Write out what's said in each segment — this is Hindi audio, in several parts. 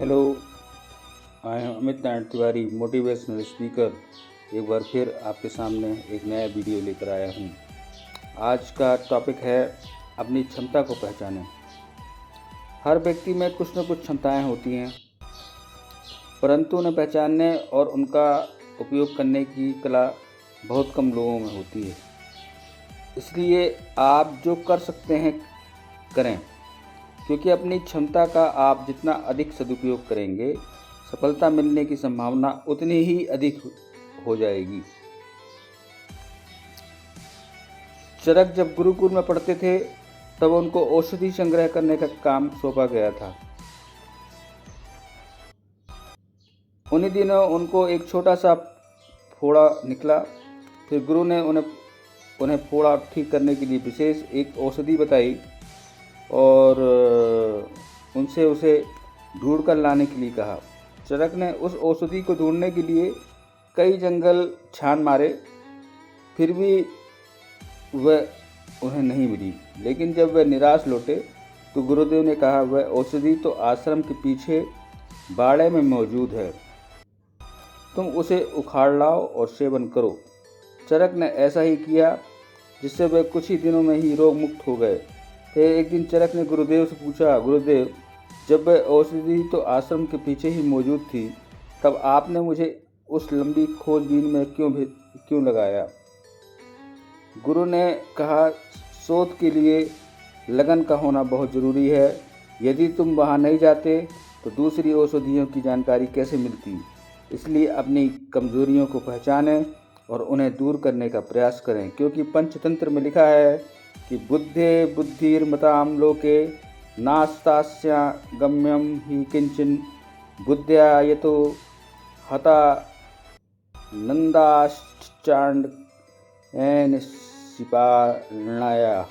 Hello, I am Amit Narayan Tiwari, motivational speaker. एक बार फिर आपके सामने एक नया वीडियो लेकर आया हूँ। आज का टॉपिक है अपनी क्षमता को पहचानें। हर व्यक्ति में कुछ न कुछ क्षमताएं होती हैं, परंतु उन्हें पहचानने और उनका उपयोग करने की कला बहुत कम लोगों में होती है। इसलिए आप जो कर सकते हैं करें, क्योंकि अपनी क्षमता का आप जितना अधिक सदुपयोग करेंगे, सफलता मिलने की संभावना उतनी ही अधिक हो जाएगी। चरक जब गुरुकुल में पढ़ते थे, तब उनको औषधि संग्रह करने का काम सौंपा गया था। उन्हीं दिनों उनको एक छोटा सा फोड़ा निकला। फिर गुरु ने उन्हें फोड़ा ठीक करने के लिए विशेष एक औषधि बताई और उनसे उसे ढूंढ कर लाने के लिए कहा। चरक ने उस औषधि को ढूंढने के लिए कई जंगल छान मारे, फिर भी वह उन्हें नहीं मिली। लेकिन जब वह निराश लौटे तो गुरुदेव ने कहा, वह औषधि तो आश्रम के पीछे बाड़े में मौजूद है, तुम उसे उखाड़ लाओ और सेवन करो। चरक ने ऐसा ही किया, जिससे वह कुछ ही दिनों में ही रोग मुक्त हो गए। फिर एक दिन चरक ने गुरुदेव से पूछा, गुरुदेव, जब वह औषधि तो आश्रम के पीछे ही मौजूद थी, तब आपने मुझे उस लंबी खोजबीन में क्यों लगाया? गुरु ने कहा, शोध के लिए लगन का होना बहुत ज़रूरी है। यदि तुम वहाँ नहीं जाते तो दूसरी औषधियों की जानकारी कैसे मिलती? इसलिए अपनी कमजोरियों को पहचानें और उन्हें दूर करने का प्रयास करें, क्योंकि पंचतंत्र में लिखा है कि बुद्धे बुद्धिर्मतां लोके नास्तास्या गम्यम ही किंचन बुद्ध्या यतो हता नंदाश्चांड एन सिपाणाया।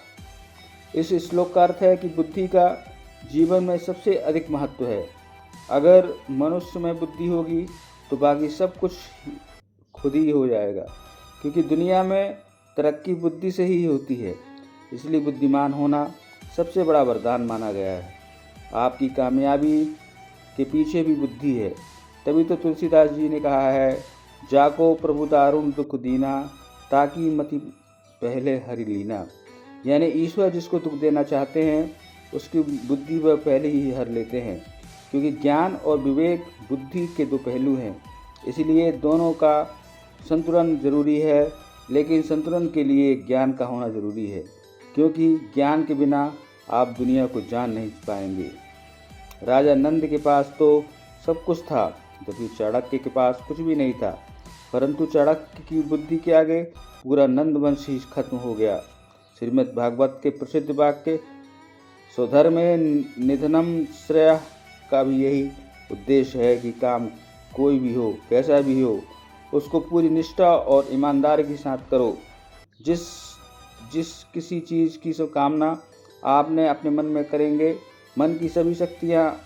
इस श्लोक का अर्थ है कि बुद्धि का जीवन में सबसे अधिक महत्व है। अगर मनुष्य में बुद्धि होगी तो बाकी सब कुछ खुद ही हो जाएगा, क्योंकि दुनिया में तरक्की बुद्धि से ही होती है। इसलिए बुद्धिमान होना सबसे बड़ा वरदान माना गया है। आपकी कामयाबी के पीछे भी बुद्धि है। तभी तो तुलसीदास जी ने कहा है, जाको प्रभु दारुण दुख दीना, ताकि मति पहले हरि लीना। यानी ईश्वर जिसको दुख देना चाहते हैं, उसकी बुद्धि वह पहले ही हर लेते हैं, क्योंकि ज्ञान और विवेक बुद्धि के दो पहलू हैं। इसलिए दोनों का संतुलन जरूरी है, लेकिन संतुलन के लिए ज्ञान का होना जरूरी है, क्योंकि ज्ञान के बिना आप दुनिया को जान नहीं पाएंगे। राजा नंद के पास तो सब कुछ था, जबकि चाणक्य के पास कुछ भी नहीं था। परंतु चाणक्य की बुद्धि के आगे पूरा नंद वंश ही खत्म हो गया। श्रीमद् भागवत के प्रसिद्ध वाक्य स्वधर्मे निधनम श्रेयः का भी यही उद्देश्य है कि काम कोई भी हो, कैसा भी हो, उसको पूरी निष्ठा और ईमानदारी के साथ करो। जिस किसी चीज़ की कामना आपने अपने मन में करेंगे, मन की सभी शक्तियाँ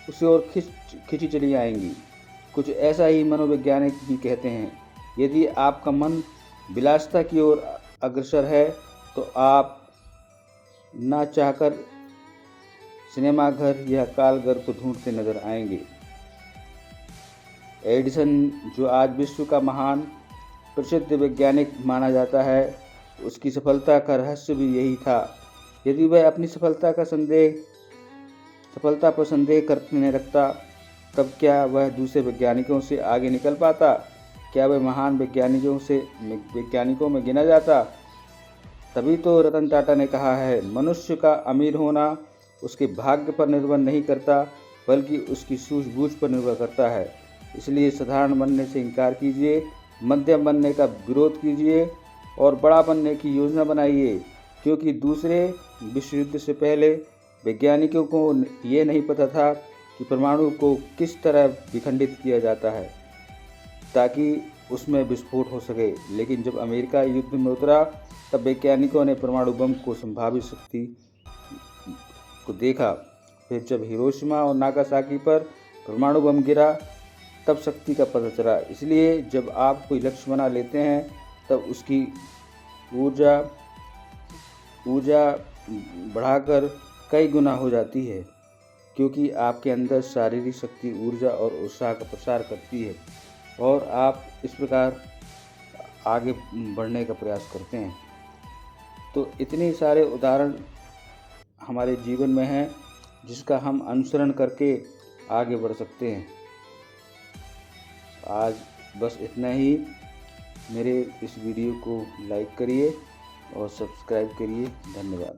उसे और खिंची चली आएंगी। कुछ ऐसा ही मनोवैज्ञानिक भी कहते हैं। यदि आपका मन विलासिता की ओर अग्रसर है तो आप ना चाहकर सिनेमा घर या कालघर को ढूंढते नजर आएंगे। एडिसन, जो आज विश्व का महान प्रसिद्ध वैज्ञानिक माना जाता है, उसकी सफलता का रहस्य भी यही था। यदि वह अपनी सफलता पर संदेह करने रखता, तब क्या वह दूसरे वैज्ञानिकों से आगे निकल पाता? क्या वह महान वैज्ञानिकों में गिना जाता? तभी तो रतन टाटा ने कहा है, मनुष्य का अमीर होना उसके भाग्य पर निर्भर नहीं करता, बल्कि उसकी सूझबूझ पर निर्भर करता है। इसलिए साधारण बनने से इनकार कीजिए, मध्यम बनने का विरोध कीजिए और बड़ा बनने की योजना बनाइए, क्योंकि दूसरे विश्व युद्ध से पहले वैज्ञानिकों को ये नहीं पता था कि परमाणु को किस तरह विखंडित किया जाता है ताकि उसमें विस्फोट हो सके। लेकिन जब अमेरिका युद्ध में उतरा, तब वैज्ञानिकों ने परमाणु बम को संभावित शक्ति को देखा। फिर जब हिरोशिमा और नागासाकी पर परमाणु बम गिरा, तब शक्ति का पता चला। इसलिए जब आप कोई लक्ष्य बना लेते हैं, तब उसकी ऊर्जा बढ़ाकर कई गुना हो जाती है, क्योंकि आपके अंदर शारीरिक शक्ति, ऊर्जा और उत्साह का प्रसार करती है और आप इस प्रकार आगे बढ़ने का प्रयास करते हैं। तो इतने सारे उदाहरण हमारे जीवन में हैं जिसका हम अनुसरण करके आगे बढ़ सकते हैं। आज बस इतना ही। मेरे इस वीडियो को लाइक करिए और सब्सक्राइब करिए। धन्यवाद।